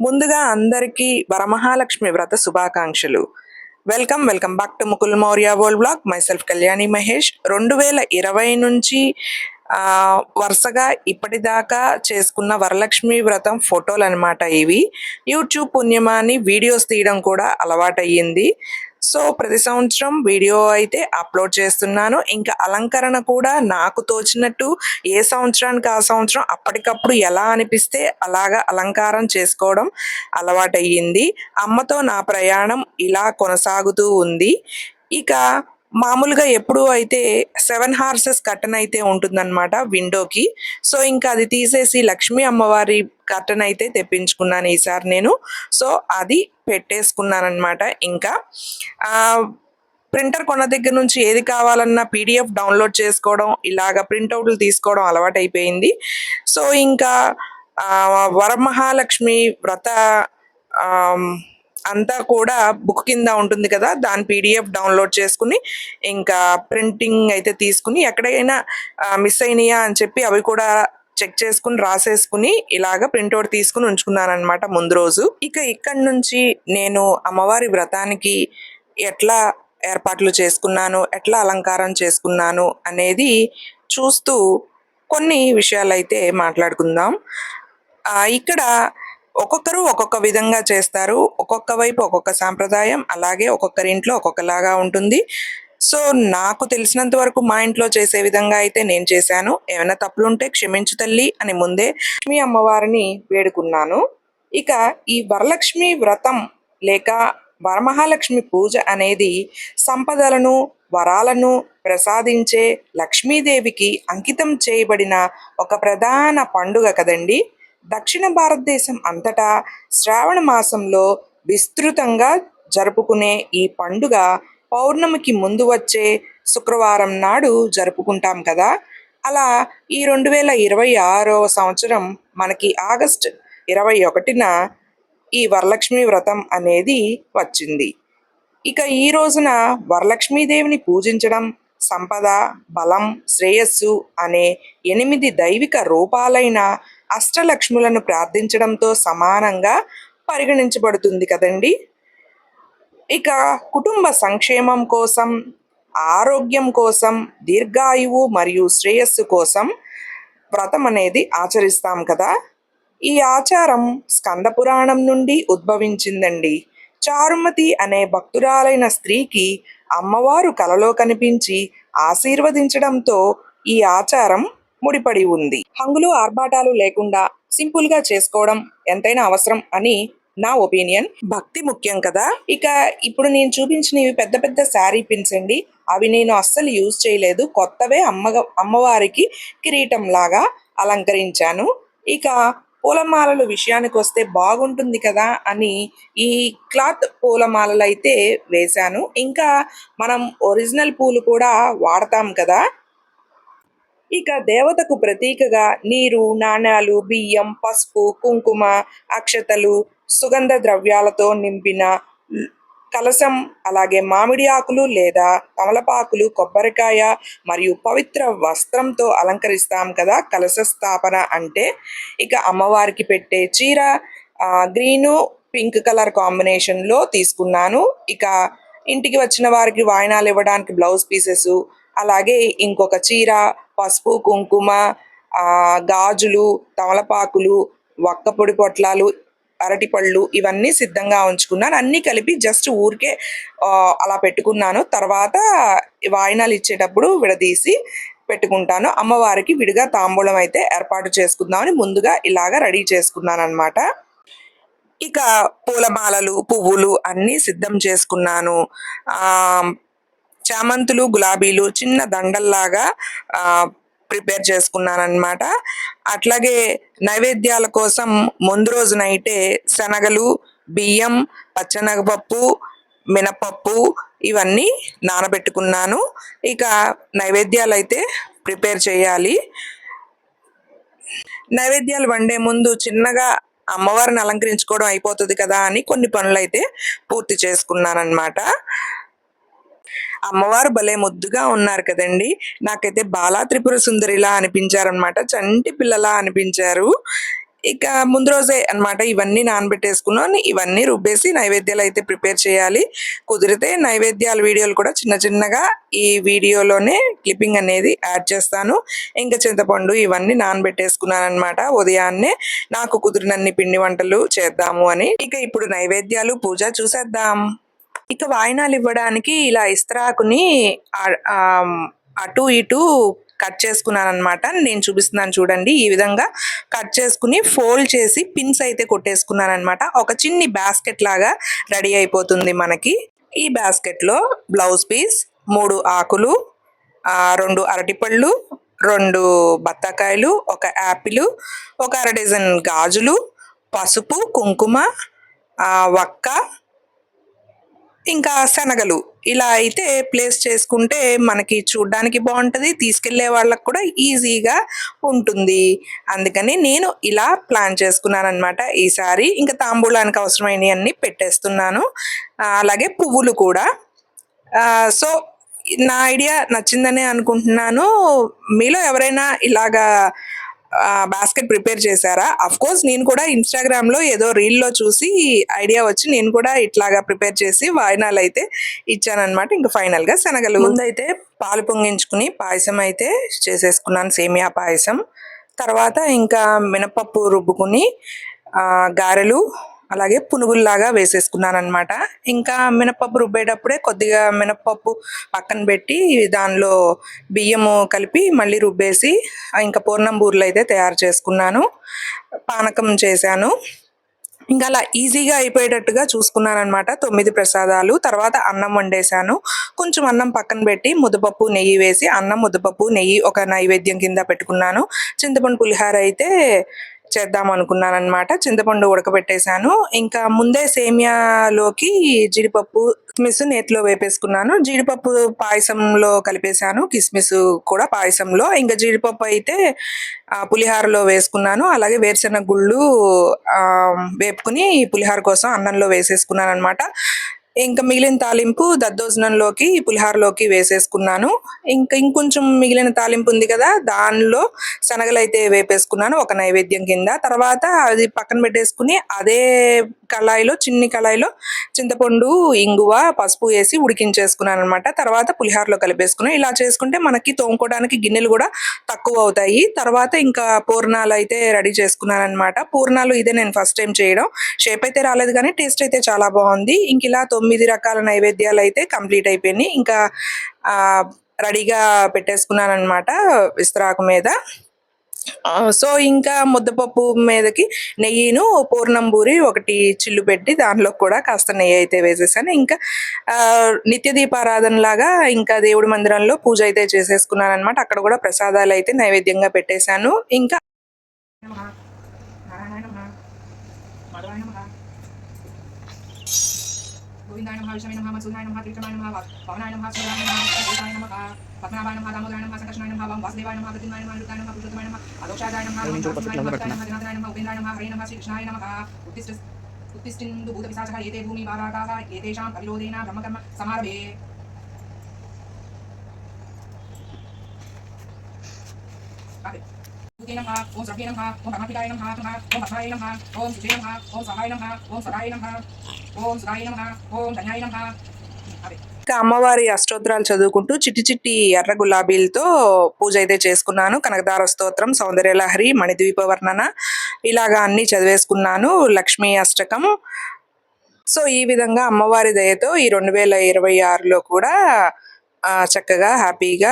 ముందుగా అందరికీ వరమహాలక్ష్మి వ్రత శుభాకాంక్షలు. Welcome back to Mukul Maurya world blog. My self Kalyani Mahesh. 2020 నుంచి వరుసగా ఇప్పటిదాకా చేసుకున్న వరలక్ష్మి వ్రతం ఫోటోలు అనమాట ఇవి. యూట్యూబ్ పుణ్యమాని వీడియోస్ తీయడం కూడా అలవాటయ్యింది. సో ప్రతి సంవత్సరం వీడియో అయితే అప్లోడ్ చేస్తున్నాను. ఇంకా అలంకరణ కూడా నాకు తోచినట్టు ఏ సంవత్సరానికి ఆ సంవత్సరం అప్పటికప్పుడు ఎలా అనిపిస్తే అలాగా అలంకారం చేసుకోవడం అలవాటయ్యింది. అమ్మతో నా ప్రయాణం ఇలా కొనసాగుతూ ఉంది. ఇక మామూలుగా ఎప్పుడు అయితే 7 హార్సెస్ కర్టన్ అయితే ఉంటుందన్నమాట విండోకి. సో ఇంకా అది తీసేసి లక్ష్మీ అమ్మవారి కర్టన్ అయితే తెప్పించుకున్నాను ఈసారి నేను. సో అది పెట్టేసుకున్నాను అనమాట. ఇంకా ప్రింటర్ కొన్న దగ్గర నుంచి ఏది కావాలన్నా పీడిఎఫ్ డౌన్లోడ్ చేసుకోవడం, ఇలాగ ప్రింట్అవుట్లు తీసుకోవడం అలవాటైపోయింది. సో ఇంకా వరమహాలక్ష్మి వ్రత అంతా కూడా బుక్ కింద ఉంటుంది కదా, దాని పీడిఎఫ్ డౌన్లోడ్ చేసుకుని ఇంకా ప్రింటింగ్ అయితే తీసుకుని ఎక్కడైనా మిస్ అయినాయా అని చెప్పి అవి కూడా చెక్ చేసుకుని రాసేసుకుని ఇలాగ ప్రింట్అవుట్ తీసుకుని ఉంచుకున్నాను అనమాట ముందు రోజు. ఇక ఇక్కడి నుంచి నేను అమ్మవారి వ్రతానికి ఎట్లా ఏర్పాట్లు చేసుకున్నాను, ఎట్లా అలంకారం చేసుకున్నాను అనేది చూస్తూ కొన్ని విషయాలైతే మాట్లాడుకుందాం. ఇక్కడ ఒక్కొక్కరు ఒక్కొక్క విధంగా చేస్తారు. ఒక్కొక్క వైపు ఒక్కొక్క సాంప్రదాయం, అలాగే ఒక్కొక్కరింట్లో ఒక్కొక్కలాగా ఉంటుంది. సో నాకు తెలిసినంత వరకు మా ఇంట్లో చేసే విధంగా అయితే నేను చేశాను. ఏమైనా తప్పులుంటే క్షమించు తల్లి అని ముందే లక్ష్మీ అమ్మవారిని వేడుకున్నాను. ఇక ఈ వరలక్ష్మి వ్రతం లేక వరమహాలక్ష్మి పూజ అనేది సంపదలను, వరాలను ప్రసాదించే లక్ష్మీదేవికి అంకితం చేయబడిన ఒక ప్రధాన పండుగ కదండి. దక్షిణ భారతదేశం అంతటా శ్రావణ మాసంలో విస్తృతంగా జరుపుకునే ఈ పండుగ పౌర్ణమికి ముందు వచ్చే శుక్రవారం నాడు జరుపుకుంటాం కదా. అలా ఈ 2026 సంవత్సరం మనకి ఆగస్టు 21న ఈ వరలక్ష్మి వ్రతం అనేది వచ్చింది. ఇక ఈ రోజున వరలక్ష్మీదేవిని పూజించడం సంపద, బలం, శ్రేయస్సు అనే 8 దైవిక రూపాలైన అష్టలక్ష్ములను ప్రార్థించడంతో సమానంగా పరిగణించబడుతుంది కదండి. ఇక కుటుంబ సంక్షేమం కోసం, ఆరోగ్యం కోసం, దీర్ఘాయువు మరియు శ్రేయస్సు కోసం వ్రతం అనేది ఆచరిస్తాం కదా. ఈ ఆచారం స్కంద పురాణం నుండి ఉద్భవించిందండి. చారుమతి అనే భక్తురాలైన స్త్రీకి అమ్మవారు కలలో కనిపించి ఆశీర్వదించడంతో ఈ ఆచారం ముడిపడి ఉంది. హంగులు ఆర్భాటాలు లేకుండా సింపుల్గా చేసుకోవడం ఎంతైనా అవసరం అని నా ఒపీనియన్. భక్తి ముఖ్యం కదా. ఇక ఇప్పుడు నేను చూపించినవి పెద్ద పెద్ద శారీ పిన్స్ అండి. అవి నేను అస్సలు యూజ్ చేయలేదు. కొత్తవే అమ్మవారికి కిరీటం లాగా అలంకరించాను. ఇక పూలమాలల విషయానికి వస్తే బాగుంటుంది కదా అని ఈ క్లాత్ పూలమాలలు అయితే వేశాను. ఇంకా మనం ఒరిజినల్ పూలు కూడా వాడతాం కదా. ఇక దేవతకు ప్రతీకగా నీరు, నాణ్యాలు, బియ్యం, పసుపు, కుంకుమ, అక్షతలు, సుగంధ ద్రవ్యాలతో నింపిన కలశం, అలాగే మామిడి ఆకులు లేదా తమలపాకులు, కొబ్బరికాయ మరియు పవిత్ర వస్త్రంతో అలంకరిస్తాం కదా కలశ స్థాపన అంటే. ఇక అమ్మవారికి పెట్టే చీర గ్రీను, పింక్ కలర్ కాంబినేషన్లో తీసుకున్నాను. ఇక ఇంటికి వచ్చిన వారికి వాయినాలు ఇవ్వడానికి బ్లౌజ్ పీసెస్, అలాగే ఇంకొక చీర, పసుపు, కుంకుమ, గాజులు, తమలపాకులు, వక్కపొడి పొట్లాలు, అరటిపళ్ళు ఇవన్నీ సిద్ధంగా ఉంచుకున్నాను. అన్నీ కలిపి జస్ట్ ఊరికే అలా పెట్టుకున్నాను. తర్వాత వాయినాలు ఇచ్చేటప్పుడు విడదీసి పెట్టుకుంటాను. అమ్మవారికి విడిగా తాంబూలం అయితే ఏర్పాటు చేసుకుందామని ముందుగా ఇలాగ రెడీ చేసుకున్నాను అనమాట. ఇక పూలమాలలు, పువ్వులు అన్నీ సిద్ధం చేసుకున్నాను. చామంతులు, గులాబీలు చిన్న దండల్లాగా ప్రిపేర్ చేసుకున్నాను అనమాట. అట్లాగే నైవేద్యాల కోసం ముందు రోజు నైటే శనగలు, బియ్యం, పచ్చెనగపప్పు, మినపప్పు ఇవన్నీ నానబెట్టుకున్నాను. ఇక నైవేద్యాలు అయితే ప్రిపేర్ చేయాలి. నైవేద్యాలు వండే ముందు చిన్నగా అమ్మవారిని అలంకరించుకోవడం అయిపోతుంది కదా అని కొన్ని పనులు అయితే పూర్తి చేసుకున్నాను అనమాట. అమ్మవారు భలే ముద్దుగా ఉన్నారు కదండి. నాకైతే బాలా త్రిపుర సుందరిలా అనిపించారనమాట. చంటి పిల్లలా అనిపించారు. ఇక ముందు రోజే అన్నమాట ఇవన్నీ నానబెట్టేసుకున్నాను. ఇవన్నీ రుబ్బేసి నైవేద్యాలు అయితే ప్రిపేర్ చేయాలి. కుదిరితే నైవేద్యాల వీడియోలు కూడా చిన్న చిన్నగా ఈ వీడియోలోనే క్లిప్పింగ్ అనేది యాడ్ చేస్తాను. ఇంకా చింతపండు ఇవన్నీ నానబెట్టేసుకున్నానన్నమాట ఉదయాన్నే. నాకు కుదిరినన్ని పిండి వంటలు చేద్దాము అని. ఇక ఇప్పుడు నైవేద్యాలు, పూజ చూసేద్దాం. ఇక వాయినాలు ఇవ్వడానికి ఇలా ఇస్తరాకుని అటు ఇటు కట్ చేసుకున్నానన్నమాట. నేను చూపిస్తున్నాను చూడండి. ఈ విధంగా కట్ చేసుకుని ఫోల్డ్ చేసి పిన్స్ అయితే కొట్టేసుకున్నానన్నమాట. ఒక చిన్ని బాస్కెట్ లాగా రెడీ అయిపోతుంది మనకి. ఈ బాస్కెట్ లో బ్లౌజ్ పీస్, 3 ఆకులు, 2 అరటిపళ్ళు, 2 బత్తాకాయలు, ఒక యాపిల్, ఒక అర డజన్ గాజులు, పసుపు, కుంకుమ, వక్క, ఇంకా శనగలు ఇలా అయితే ప్లేస్ చేసుకుంటే మనకి చూడ్డానికి బాగుంటది. తీసుకెళ్లే వాళ్ళకి కూడా ఈజీగా ఉంటుంది. అందుకని నేను ఇలా ప్లాన్ చేసుకున్నాను అనమాట ఈసారి. ఇంకా తాంబూలానికి అవసరమైనవన్నీ పెట్టేస్తున్నాను. అలాగే పువ్వులు కూడా. సో నా ఐడియా నచ్చిందనే అనుకుంటున్నాను. మీలో ఎవరైనా ఇలాగా బాస్కెట్ ప్రిపేర్ చేశారా? అఫ్ కోర్స్ నేను కూడా ఇన్స్టాగ్రామ్ లో ఏదో రీల్ లో చూసి ఐడియా వచ్చి నేను కూడా ఇట్లాగా ప్రిపేర్ చేసి వాయినాలు అయితే ఇచ్చానన్నమాట. ఇంకా ఫైనల్ గా శనగలు ముందైతే పాలు పొంగించుకుని పాయసం అయితే చేసేసుకున్నాను, సేమియా పాయసం. తర్వాత ఇంకా మినపప్పు రుబ్బుకుని గారెలు అలాగే పునుగుల్లాగా వేసేసుకున్నాను అనమాట. ఇంకా మినపప్పు రుబ్బేటప్పుడే కొద్దిగా మినపప్పు పక్కన పెట్టి దానిలో బియ్యము కలిపి మళ్ళీ రుబ్బేసి ఇంకా పూర్ణం బూరెలు అయితే తయారు చేసుకున్నాను. పానకం చేశాను. ఇంకా అలా ఈజీగా అయిపోయేటట్టుగా చూసుకున్నాను అనమాట. 9 ప్రసాదాలు. తర్వాత అన్నం వండేశాను. కొంచెం అన్నం పక్కన పెట్టి ముద్దపప్పు, నెయ్యి వేసి అన్నం, ముద్దపప్పు, నెయ్యి ఒక నైవేద్యం కింద పెట్టుకున్నాను. చింతపండు పులిహార అయితే చేద్దాం అనుకున్నాను అనమాట. చింతపండు ఉడకబెట్టేశాను. ఇంకా ముందే సేమియాలోకి జీడిపప్పు, కిస్మిస్ నేతిలో వేపేసుకున్నాను. జీడిపప్పు పాయసంలో కలిపేశాను, కిస్మిస్ కూడా పాయసంలో. ఇంకా జీడిపప్పు అయితే పులిహారలో వేసుకున్నాను. అలాగే వేరుశెనగ గుళ్ళు వేపుకుని పులిహార కోసం అన్నంలో వేసేసుకున్నాను అనమాట. ఇంకా మిగిలిన తాలింపు దద్దోజనంలోకి, పులిహారలోకి వేసేసుకున్నాను. ఇంకా ఇంకొంచెం మిగిలిన తాలింపు ఉంది కదా, దానిలో శనగలు అయితే వేపేసుకున్నాను ఒక నైవేద్యం కింద. తర్వాత అది పక్కన పెట్టేసుకుని అదే కళాయిలో, చిన్ని కళాయిలో చింతపండు, ఇంగువ, పసుపు వేసి ఉడికించేసుకున్నాను అనమాట. తర్వాత పులిహారలో కలిపేసుకున్నాను. ఇలా చేసుకుంటే మనకి తోముకోవడానికి గిన్నెలు కూడా తక్కువ అవుతాయి. తర్వాత ఇంకా పూర్ణాలు అయితే రెడీ చేసుకున్నాను అనమాట. పూర్ణాలు ఇదే నేను ఫస్ట్ టైం చేయడం. షేప్ అయితే రాలేదు కానీ టేస్ట్ అయితే చాలా బాగుంది. ఇంక ఇలా 9 రకాల నైవేద్యాలు అయితే కంప్లీట్ అయిపోయినాయి. ఇంకా రెడీగా పెట్టేసుకున్నాను అనమాట విస్తరాకు మీద. సో ఇంకా ముద్దపప్పు మీదకి నెయ్యిను పూర్ణం బూరి ఒకటి చిల్లు పెట్టి దానిలో కూడా కాస్త నెయ్యి అయితే వేసేసాను. ఇంకా నిత్య దీపారాధన లాగా ఇంకా దేవుడి మందిరంలో పూజ అయితే చేసేసుకున్నాను అనమాట. అక్కడ కూడా ప్రసాదాలు అయితే నైవేద్యంగా పెట్టేశాను. ఇంకా గోవిందాయ నమః, విష్ణవే నమః, మధుసూదనాయ నమః, త్రివిక్రమాయ నమః, పవనాయ నమః, శ్రీరామాయ నమః, సీతాయ నమః, పద్మనాభాయ నమః, దామోదరాయ నమః, సంకర్షణాయ నమః, వాసుదేవాయ నమః, ప్రద్యుమ్నాయ నమః, అనిరుద్ధాయ నమః, పురుషోత్తమాయ నమః, అదోక్షాయ నమః, నమః జనార్దనాయ నమః, ఉపేంద్రాయ నమః, హరే నమః, శ్రీకృష్ణాయ నమః. ఉత్తిష్ఠిందు భూత పిశాచః ఏతే భూమి భారాగాః ఏతేషాం పరిలోదేన బ్రహ్మకర్మ సమారభే. ఓం సర్వే నమః, ఓం పరమాత్మికాయ నమః, ఓం పద్మాయ నమః, ఓం శివే నమః, ఓం స్వహాయ నమః, ఓం సదాయ నమః, ఓం సుధాయ నమః, ఓం ధన్యాయ నమః. ఇంకా అమ్మవారి అష్టోత్తరాలు చదువుకుంటూ చిట్టి చిట్టి ఎర్ర గులాబీలతో పూజ అయితే చేసుకున్నాను. కనకదార స్తోత్రం, సౌందర్యలహరి, మణిద్వీప వర్ణన ఇలాగా అన్ని చదివేసుకున్నాను. లక్ష్మీ అష్టకం. సో ఈ విధంగా అమ్మవారి దయతో ఈ 2026లో కూడా చక్కగా హ్యాపీగా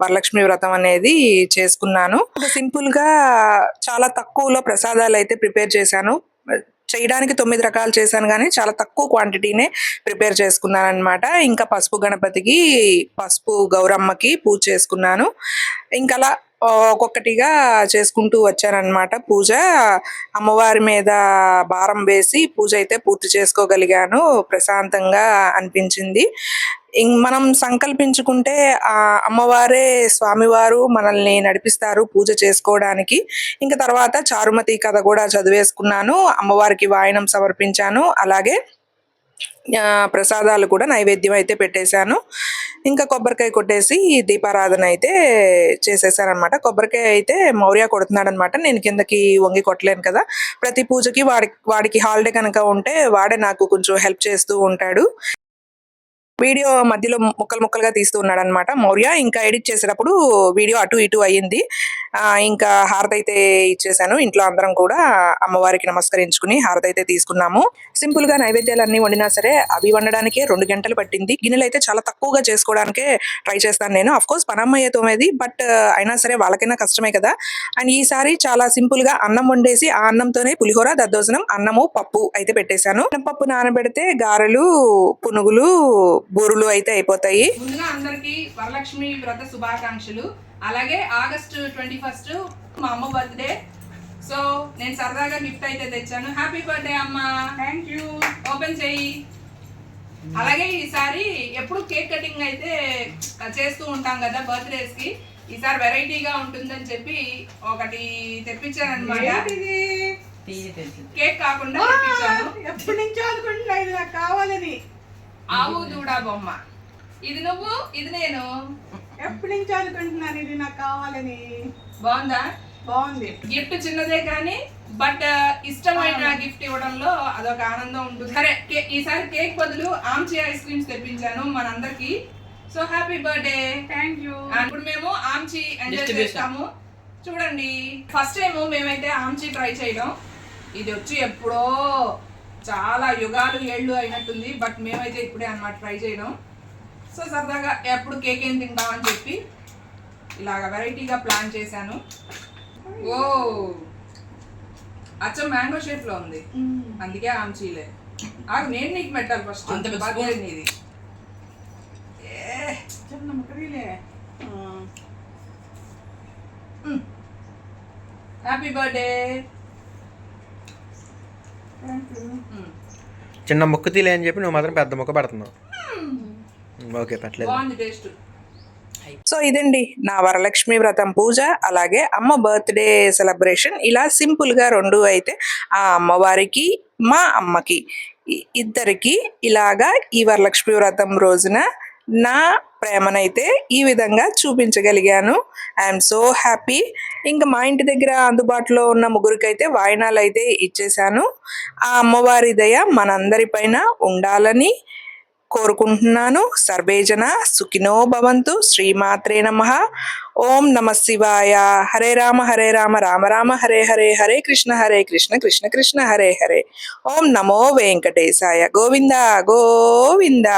వరలక్ష్మి వ్రతం అనేది చేసుకున్నాను. సింపుల్ గా చాలా తక్కువలో ప్రసాదాలు అయితే ప్రిపేర్ చేశాను. చేయడానికి 9 రకాలు చేశాను కానీ చాలా తక్కువ క్వాంటిటీనే ప్రిపేర్ చేసుకున్నాను అనమాట. ఇంకా పసుపు గణపతికి, పసుపు గౌరమ్మకి పూజ చేసుకున్నాను. ఇంకా అలా ఒక్కొక్కటిగా చేసుకుంటూ వచ్చానన్నమాట పూజ. అమ్మవారి మీద భారం వేసి పూజ అయితే పూర్తి చేసుకోగలిగాను. ప్రశాంతంగా అనిపించింది. మనం సంకల్పించుకుంటే ఆ అమ్మవారే, స్వామివారు మనల్ని నడిపిస్తారు పూజ చేసుకోవడానికి. ఇంకా తర్వాత చారుమతి కథ కూడా చదివేసుకున్నాను. అమ్మవారికి వాయనం సమర్పించాను. అలాగే ప్రసాదాలు కూడా నైవేద్యం అయితే పెట్టేశాను. ఇంకా కొబ్బరికాయ కొట్టేసి దీపారాధన అయితే చేసేసాననమాట. కొబ్బరికాయ అయితే మౌర్య కొడుతున్నాడనమాట. నేను కిందకి వంగి కొట్టలేను కదా! ప్రతి పూజకి వాడికి హాలిడే కనుక ఉంటే వాడే నాకు కొంచెం హెల్ప్ చేస్తూ ఉంటాడు. వీడియో మధ్యలో ముక్కలు ముక్కలుగా తీస్తూ ఉన్నాడనమాట మౌర్య. ఇంకా ఎడిట్ చేసేటప్పుడు వీడియో అటు ఇటు అయ్యింది. ఇంకా హారతైతే ఇచ్చేసాను. ఇంట్లో అందరం కూడా అమ్మవారికి నమస్కరించుకుని హారతైతే తీసుకున్నాము. సింపుల్‌గా నైవేద్యాలన్నీ వండినా సరే అవి వండడానికే 2 గంటలు పట్టింది. గిన్నెలైతే చాలా తక్కువగా చేసుకోవడానికే ట్రై చేస్తాను నేను. ఆఫ్‌కోర్స్ పనమ్మయ్యే తోమేది. బట్ అయినా సరే వాళ్ళకైనా కష్టమే కదా! అండ్ ఈసారి చాలా సింపుల్‌గా అన్నం వండేసి ఆ అన్నంతోనే పులిహోర, దద్దోజనం, అన్నము, పప్పు అయితే పెట్టేశాను. పప్పు నానబెడితే గారెలు, పునుగులు, బూరులు అయితే అయిపోతాయి. ముందుగా అందరికి వరలక్ష్మి వ్రత శుభాకాంక్షలు. అలాగే ఆగస్టు 21 మా అమ్మ బర్త్డే. సో నేను సరదాగా గిఫ్ట్ అయితే తెచ్చాను. హ్యాపీ బర్త్డే అమ్మా. Thank you. ఓపెన్ చెయ్యి. అలాగే ఈసారి ఎప్పుడు కేక్ కటింగ్ అయితే చేస్తూ ఉంటాం కదా బర్త్డేస్ కి. ఈసారి వెరైటీగా ఉంటుందని చెప్పి ఒకటి తెప్పించాను అనమాట. కేక్ కాకుండా తెప్పించాను. ఎప్పటి నుంచో అనుకుంటున్నా ఇది నాకు కావాలని. ఆవు దూడ బొమ్మ. ఇది నువ్వు, ఇది నేను. ఎప్పటి నుంచో అనుకుంటున్నాను ఇది నాకు కావాలని. బాగుందా? బాగుంది. గిఫ్ట్ చిన్నదే కానీ బట్ ఇష్టమైన గిఫ్ట్ ఇవ్వడంలో అదొక ఆనందం ఉంటుంది. సరే ఈసారి కేక్ బదులు ఆమ్చి ఐస్ క్రీమ్స్ తెప్పించాను మనందరికి. So happy birthday. Thank you. ఇప్పుడు మేము ఆమ్చి ఎంజాయ్ చేస్తాము. చూడండి, ఫస్ట్ టైం మేమైతే ఆమ్చి ట్రై చేయడం. ఇది వచ్చి ఎప్పుడో చాలా యుగాలు ఏళ్ళు అయినట్టుంది. బట్ మేమైతే ఇప్పుడే అన్నమాట ట్రై చేయడం. సో సరదాగా ఎప్పుడు కేక్ ఏం తింటామని చెప్పి ఇలాగ వెరైటీగా ప్లాన్ చేశాను. ఓ అచ్చం మ్యాంగో షేప్ లో ఉంది, అందుకే ఆమ్చీలే. నేను నీకు పెట్టాలి ఫస్ట్. ఇది చిన్న ముక్కరీలే. Happy birthday. చిన్న ముక్క తీలే అని చెప్పి నువ్వు మాత్రం పెద్ద ముక్క పెడుతున్నావు. ఓకే, పెట్టలేదు. బాగుంది టేస్ట్. సో ఇదండి నా వరలక్ష్మి వ్రతం పూజ, అలాగే అమ్మ బర్త్డే సెలబ్రేషన్. ఇలా సింపుల్గా రెండు అయితే ఆ అమ్మవారికి మా అమ్మకి ఇద్దరికి ఇలాగా ఈ వరలక్ష్మి వ్రతం రోజున నా ప్రేమనైతే ఈ విధంగా చూపించగలిగాను. I'm so happy. ఇంకా మా ఇంటి దగ్గర అందుబాటులో ఉన్న ముగ్గురికైతే వాయినాలు అయితే ఇచ్చేసాను. ఆ అమ్మవారి దయ మనందరిపైన ఉండాలని కోరుకుంటున్నాను. సర్వేజన సుఖినో భవంతు. శ్రీమాత్రే నమః. ఓం నమ శివాయ. హరే రామ రామ రామ హరే హరే, హరే కృష్ణ కృష్ణ కృష్ణ హరే హరే. ఓం నమో వెంకటేశాయ. గోవింద గోవింద.